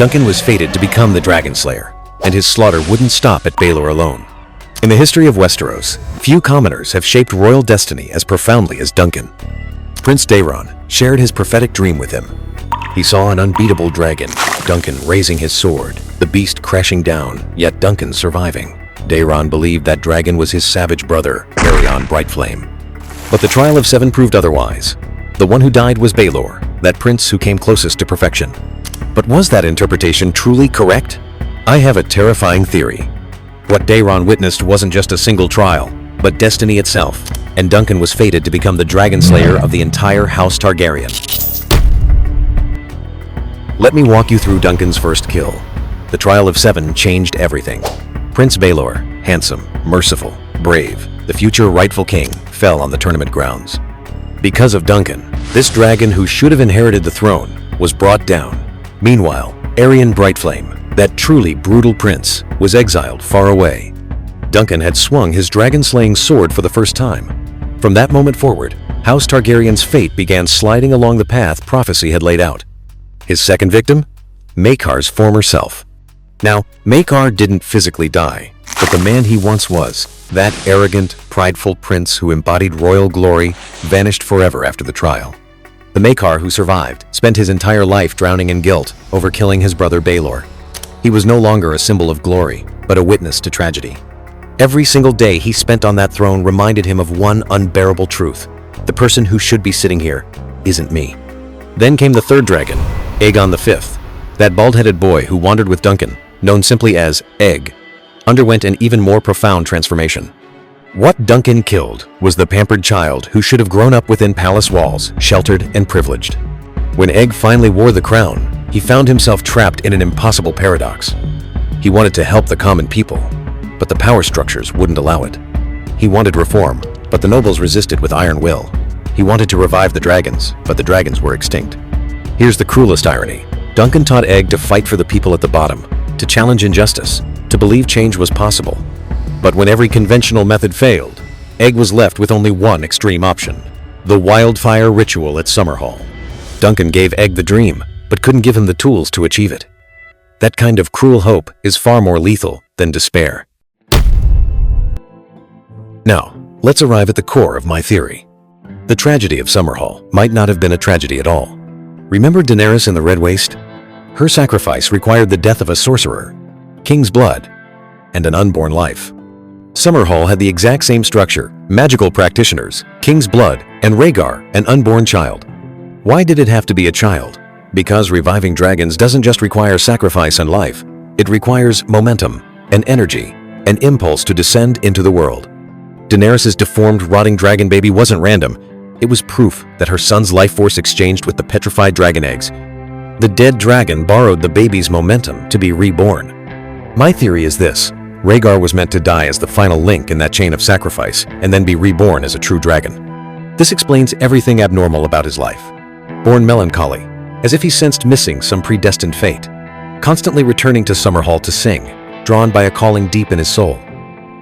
Duncan was fated to become the Dragonslayer, and his slaughter wouldn't stop at Baelor alone. In the history of Westeros, few commoners have shaped royal destiny as profoundly as Duncan. Prince Daeron shared his prophetic dream with him. He saw an unbeatable dragon, Duncan raising his sword, the beast crashing down, yet Duncan surviving. Daeron believed that dragon was his savage brother, Rhaegar Brightflame. But the trial of 7 proved otherwise. The one who died was Baelor, that prince who came closest to perfection. But was that interpretation truly correct? I have a terrifying theory. What Daeron witnessed wasn't just a single trial, but destiny itself, and Duncan was fated to become the Dragonslayer of the entire House Targaryen. Let me walk you through Duncan's first kill. The trial of 7 changed everything. Prince Baelor, handsome, merciful, brave, the future rightful king, fell on the tournament grounds. Because of Duncan, this dragon who should have inherited the throne was brought down. Meanwhile, Rhaegar Brightflame, that truly brutal prince, was exiled far away. Duncan had swung his dragon-slaying sword for the first time. From that moment forward, House Targaryen's fate began sliding along the path prophecy had laid out. His second victim? Maekar's former self. Now, Rhaegar didn't physically die, but the man he once was, that arrogant, prideful prince who embodied royal glory, vanished forever after the trial. The Rhaegar who survived spent his entire life drowning in guilt over killing his brother Baelor. He was no longer a symbol of glory, but a witness to tragedy. Every single day he spent on that throne reminded him of one unbearable truth. The person who should be sitting here isn't me. Then came the third dragon, Aegon V, that bald-headed boy who wandered with Duncan, known simply as Egg, underwent an even more profound transformation. What Duncan killed was the pampered child who should have grown up within palace walls, sheltered and privileged. When Egg finally wore the crown, he found himself trapped in an impossible paradox. He wanted to help the common people, but the power structures wouldn't allow it. He wanted reform, but the nobles resisted with iron will. He wanted to revive the dragons, but the dragons were extinct. Here's the cruelest irony. Duncan taught Egg to fight for the people at the bottom, to challenge injustice, to believe change was possible. But when every conventional method failed, Egg was left with only one extreme option: the wildfire ritual at Summerhall. Duncan gave Egg the dream, but couldn't give him the tools to achieve it. That kind of cruel hope is far more lethal than despair. Now, let's arrive at the core of my theory. The tragedy of Summerhall might not have been a tragedy at all. Remember Daenerys in the Red Waste? Her sacrifice required the death of a sorcerer, king's blood, and an unborn life. Summerhall had the exact same structure: magical practitioners, king's blood, and Rhaegar, an unborn child. Why did it have to be a child? Because reviving dragons doesn't just require sacrifice and life. It requires momentum, an energy, an impulse to descend into the world. Daenerys' deformed, rotting dragon baby wasn't random. It was proof that her son's life force exchanged with the petrified dragon eggs. The dead dragon borrowed the baby's momentum to be reborn. My theory is this: Rhaegar was meant to die as the final link in that chain of sacrifice and then be reborn as a true dragon. This explains everything abnormal about his life. Born melancholy, as if he sensed missing some predestined fate. Constantly returning to Summerhall to sing, drawn by a calling deep in his soul.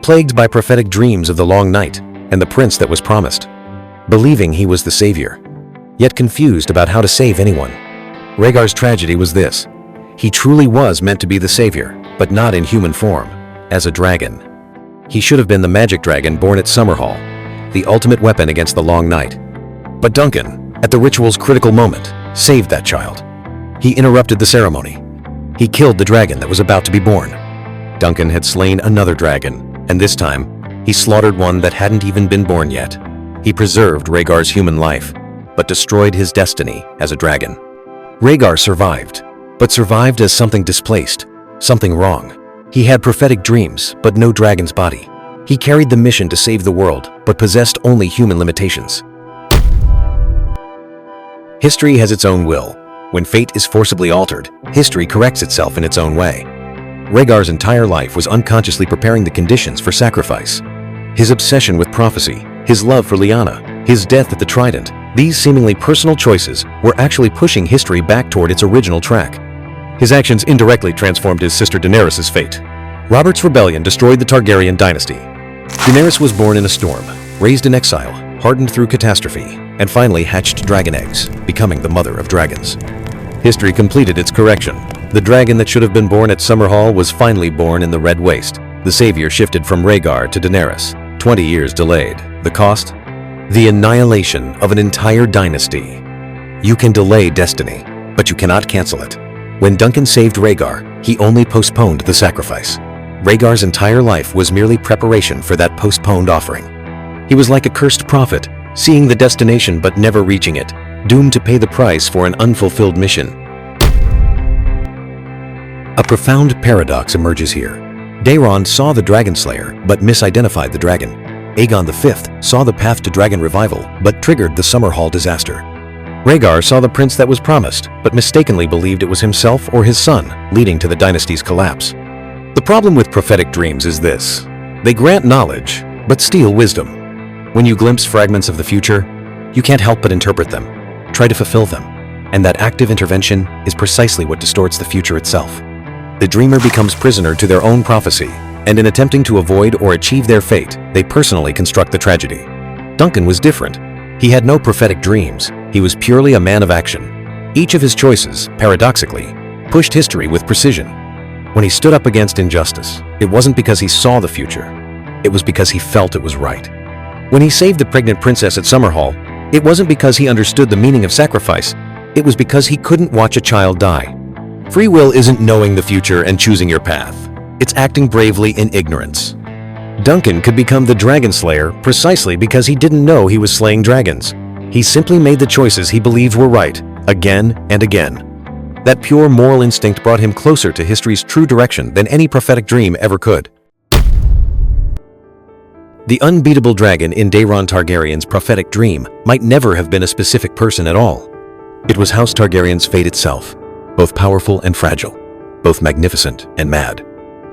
Plagued by prophetic dreams of the long night and the prince that was promised. Believing he was the savior, yet confused about how to save anyone. Rhaegar's tragedy was this: he truly was meant to be the savior, but not in human form, as a dragon. He should have been the magic dragon born at Summerhall, the ultimate weapon against the long night. But Duncan, at the ritual's critical moment, saved that child. He interrupted the ceremony. He killed the dragon that was about to be born. Duncan had slain another dragon, and this time, he slaughtered one that hadn't even been born yet. He preserved Rhaegar's human life, but destroyed his destiny as a dragon. Rhaegar survived, but survived as something displaced, something wrong. He had prophetic dreams, but no dragon's body. He carried the mission to save the world, but possessed only human limitations. History has its own will. When fate is forcibly altered, history corrects itself in its own way. Rhaegar's entire life was unconsciously preparing the conditions for sacrifice. His obsession with prophecy, his love for Lyanna, his death at the Trident, these seemingly personal choices were actually pushing history back toward its original track. His actions indirectly transformed his sister Daenerys' fate. Robert's rebellion destroyed the Targaryen dynasty. Daenerys was born in a storm, raised in exile, hardened through catastrophe, and finally hatched dragon eggs, becoming the mother of dragons. History completed its correction. The dragon that should have been born at Summerhall was finally born in the Red Waste. The savior shifted from Rhaegar to Daenerys. 20 years delayed. The cost? The annihilation of an entire dynasty. You can delay destiny, but you cannot cancel it. When Duncan saved Rhaegar, he only postponed the sacrifice. Rhaegar's entire life was merely preparation for that postponed offering. He was like a cursed prophet, seeing the destination but never reaching it, doomed to pay the price for an unfulfilled mission. A profound paradox emerges here. Daeron saw the Dragonslayer but misidentified the dragon. Aegon V saw the path to dragon revival but triggered the Summerhall disaster. Rhaegar saw the prince that was promised but mistakenly believed it was himself or his son, leading to the dynasty's collapse. The problem with prophetic dreams is this: they grant knowledge but steal wisdom. When you glimpse fragments of the future, you can't help but interpret them, try to fulfill them, and that active intervention is precisely what distorts the future itself. The dreamer becomes prisoner to their own prophecy, and in attempting to avoid or achieve their fate, they personally construct the tragedy. Duncan was different. He had no prophetic dreams. He was purely a man of action. Each of his choices, paradoxically, pushed history with precision. When he stood up against injustice, it wasn't because he saw the future. It was because he felt it was right. When he saved the pregnant princess at Summerhall, it wasn't because he understood the meaning of sacrifice. It was because he couldn't watch a child die. Free will isn't knowing the future and choosing your path. It's acting bravely in ignorance. Duncan could become the Dragonslayer precisely because he didn't know he was slaying dragons. He simply made the choices he believed were right, again and again. That pure moral instinct brought him closer to history's true direction than any prophetic dream ever could. The unbeatable dragon in Rhaegar Targaryen's prophetic dream might never have been a specific person at all. It was House Targaryen's fate itself, both powerful and fragile, both magnificent and mad.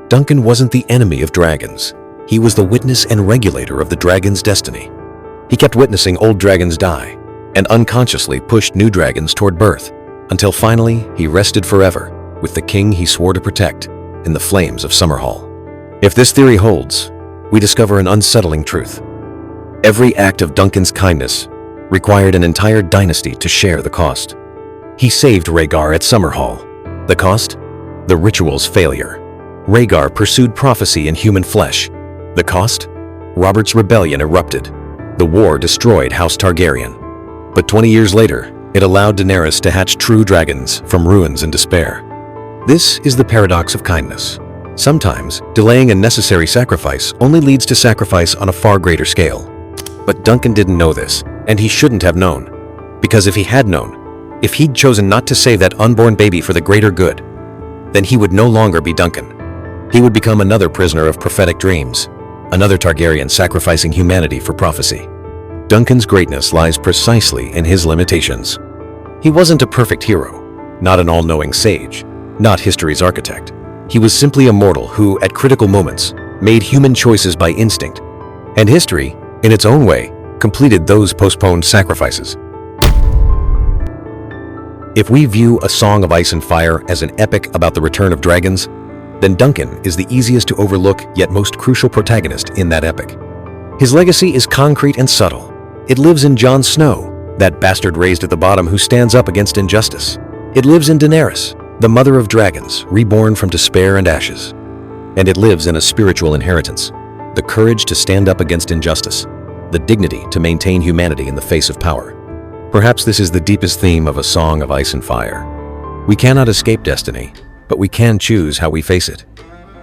Duncan wasn't the enemy of dragons. He was the witness and regulator of the dragon's destiny. He kept witnessing old dragons die, and unconsciously pushed new dragons toward birth, until finally he rested forever with the king he swore to protect in the flames of Summerhall. If this theory holds, we discover an unsettling truth. Every act of Duncan's kindness required an entire dynasty to share the cost. He saved Rhaegar at Summerhall. The cost? The ritual's failure. Rhaegar pursued prophecy in human flesh. The cost? Robert's rebellion erupted. The war destroyed House Targaryen. But 20 years later, it allowed Daenerys to hatch true dragons from ruins and despair. This is the paradox of kindness. Sometimes, delaying a necessary sacrifice only leads to sacrifice on a far greater scale. But Duncan didn't know this, and he shouldn't have known. Because if he had known, if he'd chosen not to save that unborn baby for the greater good, then he would no longer be Duncan. He would become another prisoner of prophetic dreams, another Targaryen sacrificing humanity for prophecy. Duncan's greatness lies precisely in his limitations. He wasn't a perfect hero, not an all-knowing sage, not history's architect. He was simply a mortal who, at critical moments, made human choices by instinct, and history, in its own way, completed those postponed sacrifices. If we view A Song of Ice and Fire as an epic about the return of dragons, then Duncan is the easiest to overlook yet most crucial protagonist in that epic. His legacy is concrete and subtle. It lives in Jon Snow, that bastard raised at the bottom who stands up against injustice. It lives in Daenerys, the mother of dragons, reborn from despair and ashes. And it lives in a spiritual inheritance, the courage to stand up against injustice, the dignity to maintain humanity in the face of power. Perhaps this is the deepest theme of A Song of Ice and Fire. We cannot escape destiny, but we can choose how we face it.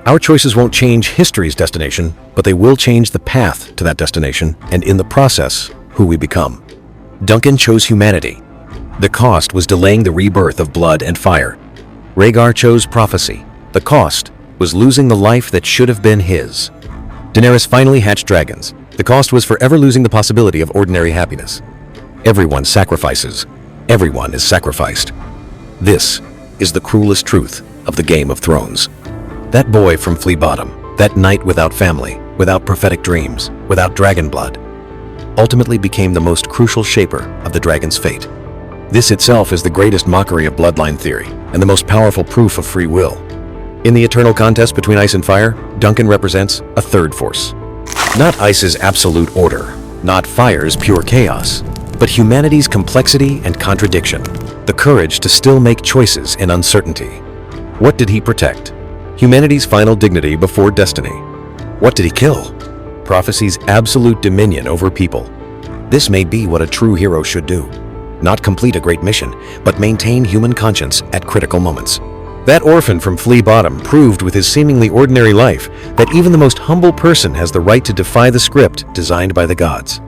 Our choices won't change history's destination, but they will change the path to that destination, and in the process, who we become. Duncan chose humanity. The cost was delaying the rebirth of blood and fire. Rhaegar chose prophecy. The cost was losing the life that should have been his. Daenerys finally hatched dragons. The cost was forever losing the possibility of ordinary happiness. Everyone sacrifices. Everyone is sacrificed. This is the cruelest truth of the Game of Thrones. That boy from Flea Bottom, that knight without family, without prophetic dreams, without dragon blood, ultimately became the most crucial shaper of the dragon's fate. This itself is the greatest mockery of bloodline theory and the most powerful proof of free will. In the eternal contest between ice and fire, Duncan represents a third force. Not ice's absolute order, not fire's pure chaos, but humanity's complexity and contradiction, the courage to still make choices in uncertainty. What did he protect? Humanity's final dignity before destiny. What did he kill? Prophecy's absolute dominion over people. This may be what a true hero should do. Not complete a great mission, but maintain human conscience at critical moments. That orphan from Flea Bottom proved with his seemingly ordinary life that even the most humble person has the right to defy the script designed by the gods.